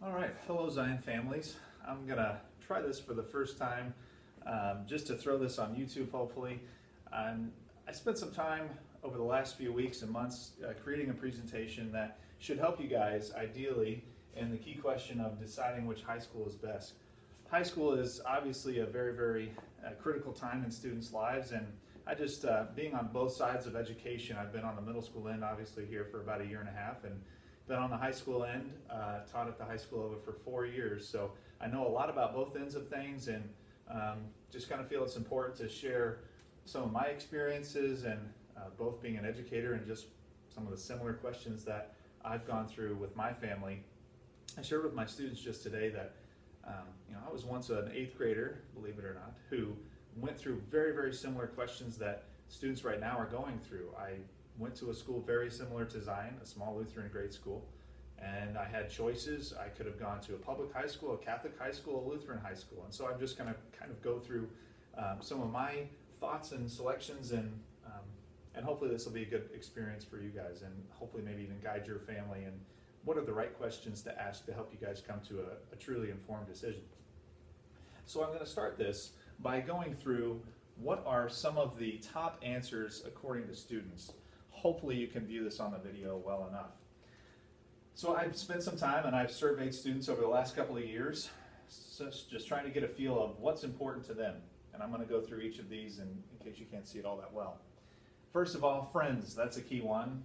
All right, hello Zion families. I'm gonna try this for the first time, just to throw this on YouTube hopefully. I spent some time over the last few weeks and months creating a presentation that should help you guys ideally in the key question of deciding which high school is best. High school is obviously a very critical time in students' lives, and I just, being on both sides of education, I've been on the middle school end obviously here for about a year and a half, and been on the high school end, taught at the high school level for 4 years, so I know a lot about both ends of things, and just kind of feel it's important to share some of my experiences and both being an educator and just some of the similar questions that I've gone through with my family. I shared with my students just today that I was once an 8th grader, believe it or not, who went through very similar questions that students right now are going through. I went to a school very similar to Zion, a small Lutheran grade school, and I had choices. I could have gone to a public high school, a Catholic high school, a Lutheran high school, and so I'm just going to kind of go through some of my thoughts and selections, and hopefully this will be a good experience for you guys, and hopefully maybe even guide your family and what are the right questions to ask to help you guys come to a truly informed decision. So I'm going to start this by going through what are some of the top answers according to students. Hopefully you can view this on the video well enough. So I've spent some time and I've surveyed students over the last couple of years, just trying to get a feel of what's important to them. And I'm going to go through each of these in case you can't see it all that well. First of all, friends, that's a key one.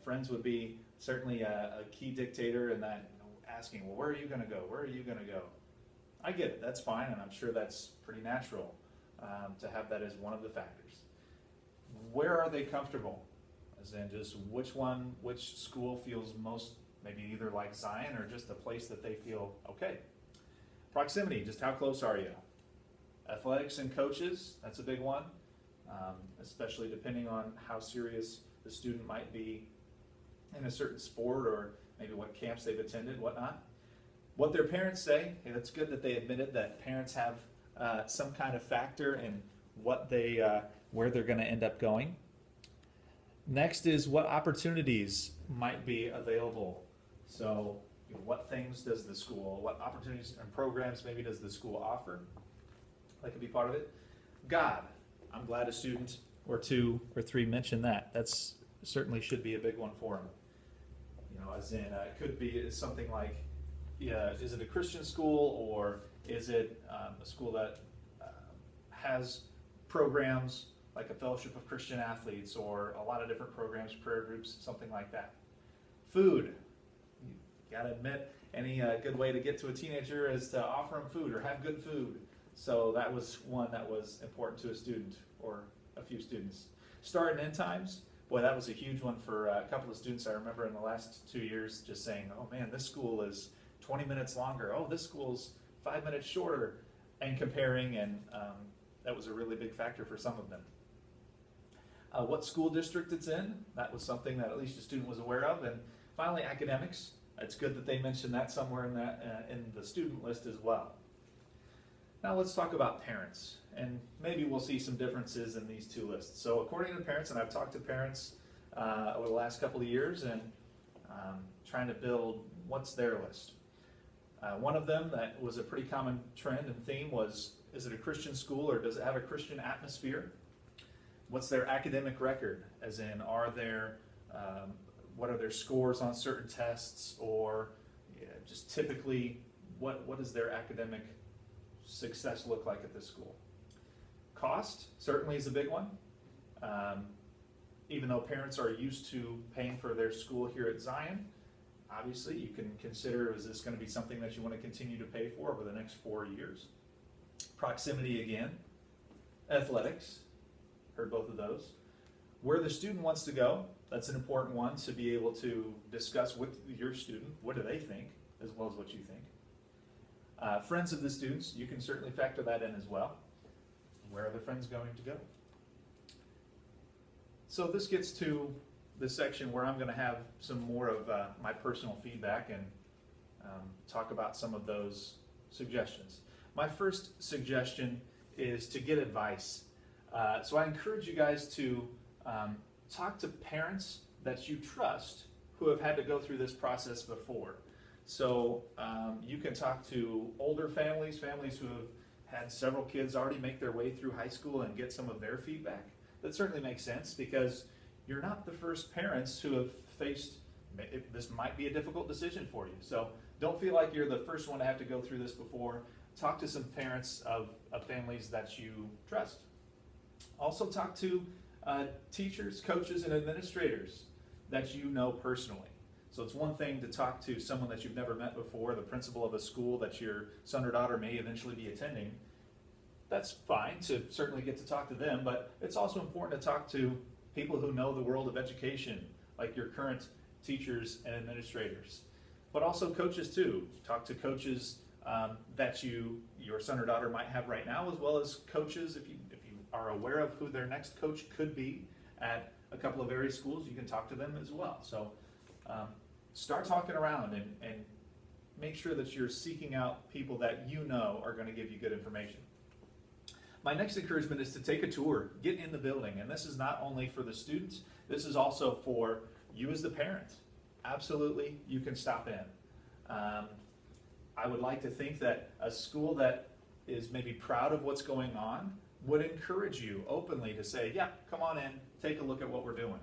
Friends would be certainly a key dictator in that, asking, well, where are you going to go? Where are you going to go? I get it, that's fine, and I'm sure that's pretty natural to have that as one of the factors. Where are they comfortable? As in just which school feels most, maybe either like Zion or just a place that they feel okay. Proximity, just how close are you? Athletics and coaches, that's a big one, especially depending on how serious the student might be in a certain sport or maybe what camps they've attended, whatnot. What their parents say, hey, that's good that they admitted that parents have some kind of factor in what where they're going to end up going. Next is what opportunities might be available. So what things does the school, what opportunities and programs maybe does the school offer? That could be part of it. God, I'm glad a student or 2 or 3 mentioned that. That's certainly should be a big one for them. As in it could be something like, is it a Christian school, or is it a school that has programs like a Fellowship of Christian Athletes or a lot of different programs, prayer groups, something like that. Food. You gotta admit, any good way to get to a teenager is to offer them food or have good food. So that was one that was important to a student or a few students. Start and end times. Boy, that was a huge one for a couple of students I remember in the last 2 years, just saying, oh man, this school is 20 minutes longer. Oh, this school's 5 minutes shorter, and comparing, and that was a really big factor for some of them. What school district it's in, that was something that at least a student was aware of. And finally, academics. It's good that they mentioned that somewhere in in the student list as well. Now let's talk about parents, and maybe we'll see some differences in these 2 lists. So according to parents, and I've talked to parents over the last couple of years, and trying to build what's their list. One of them that was a pretty common trend and theme was, is it a Christian school or does it have a Christian atmosphere? What's their academic record? As in, what are their scores on certain tests, or just typically, what does their academic success look like at this school? Cost certainly is a big one. Even though parents are used to paying for their school here at Zion, obviously you can consider, is this going to be something that you want to continue to pay for over the next 4 years? Proximity again. Athletics, heard both of those. Where the student wants to go, that's an important one to be able to discuss with your student. What do they think, as well as what you think? Friends of the students, you can certainly factor that in as well. Where are the friends going to go? So this gets to the section where I'm going to have some more of my personal feedback and talk about some of those suggestions. My first suggestion is to get advice. So I encourage you guys to talk to parents that you trust who have had to go through this process before. So you can talk to older families, families who have had several kids already make their way through high school and get some of their feedback. That certainly makes sense because you're not the first parents who have faced, this might be a difficult decision for you. So don't feel like you're the first one to have to go through this before. Talk to some parents of families that you trust. Also talk to teachers, coaches, and administrators that you know personally. So it's one thing to talk to someone that you've never met before, the principal of a school that your son or daughter may eventually be attending. That's fine to certainly get to talk to them, but it's also important to talk to people who know the world of education, like your current teachers and administrators. But also coaches too. Talk to coaches that your son or daughter might have right now, as well as coaches, if you are aware of who their next coach could be at a couple of area schools, you can talk to them as well. So start talking around and make sure that you're seeking out people that you know are going to give you good information. My next encouragement is to take a tour, get in the building, and this is not only for the students, this is also for you as the parent. Absolutely, you can stop in. I would like to think that a school that is maybe proud of what's going on would encourage you openly to say, yeah, come on in, take a look at what we're doing.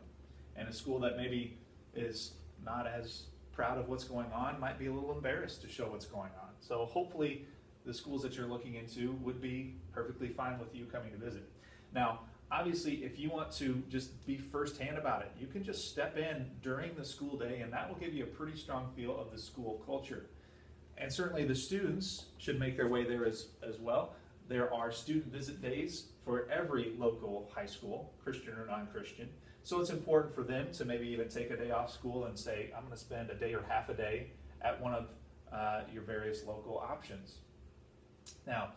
And a school that maybe is not as proud of what's going on might be a little embarrassed to show what's going on. So hopefully the schools that you're looking into would be perfectly fine with you coming to visit. Now, obviously, if you want to just be firsthand about it, you can just step in during the school day, and that will give you a pretty strong feel of the school culture. And certainly the students should make their way there as well. There are student visit days for every local high school, Christian or non-Christian. So it's important for them to maybe even take a day off school and say, I'm going to spend a day or half a day at one of your various local options. Now,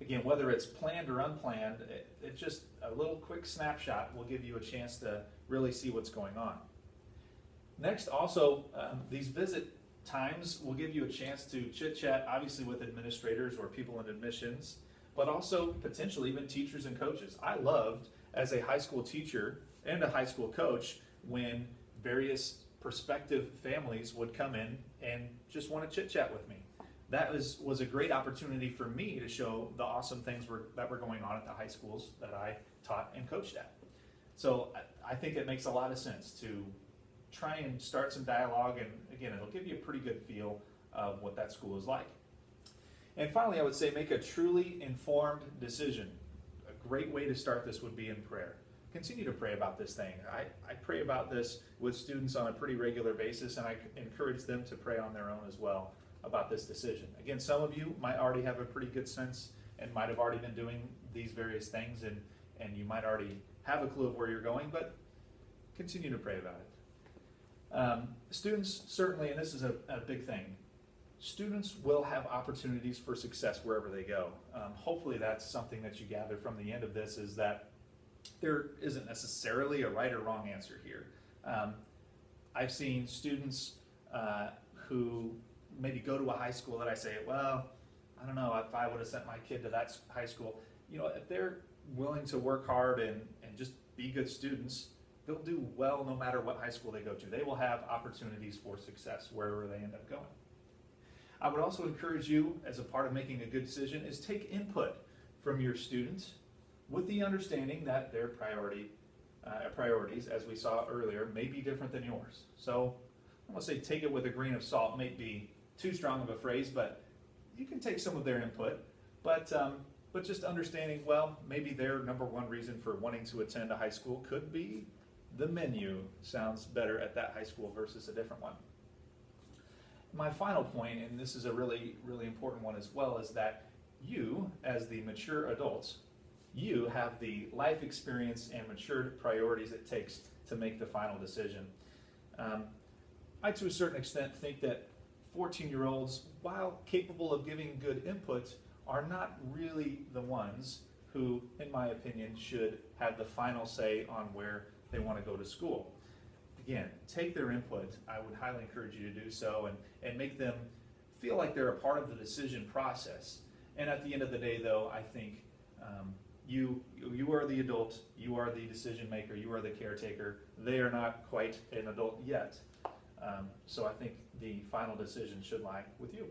again, whether it's planned or unplanned, it's just a little quick snapshot will give you a chance to really see what's going on. Next, also, these visit times will give you a chance to chit-chat, obviously with administrators or people in admissions, but also potentially even teachers and coaches. I loved, as a high school teacher and a high school coach, when various prospective families would come in and just want to chit-chat with me. That was a great opportunity for me to show the awesome things that were going on at the high schools that I taught and coached at. So I think it makes a lot of sense to try and start some dialogue, and again, it'll give you a pretty good feel of what that school is like. And finally, I would say make a truly informed decision. A great way to start this would be in prayer. Continue to pray about this thing. I pray about this with students on a pretty regular basis, and I encourage them to pray on their own as well about this decision. Again, some of you might already have a pretty good sense and might have already been doing these various things, and you might already have a clue of where you're going, but continue to pray about it. Students, certainly, and this is a big thing, students will have opportunities for success wherever they go. Hopefully that's something that you gather from the end of this, is that there isn't necessarily a right or wrong answer here. I've seen students who maybe go to a high school that I say, well, I don't know, if I would have sent my kid to that high school, if they're willing to work hard and just be good students, they'll do well no matter what high school they go to. They will have opportunities for success wherever they end up going. I would also encourage you, as a part of making a good decision, is take input from your students with the understanding that their priorities, as we saw earlier, may be different than yours. So I want to say take it with a grain of salt. May be too strong of a phrase, but you can take some of their input. But just understanding, well, maybe their number one reason for wanting to attend a high school could be the menu sounds better at that high school versus a different one. My final point, and this is a really, really important one as well, is that you, as the mature adults, you have the life experience and mature priorities it takes to make the final decision. I, to a certain extent, think that 14-year-olds, while capable of giving good input, are not really the ones who, in my opinion, should have the final say on where they want to go to school. Again, take their input. I would highly encourage you to do so and make them feel like they're a part of the decision process. And at the end of the day, though, I think you are the adult, you are the decision maker, you are the caretaker. They are not quite an adult yet. So I think the final decision should lie with you.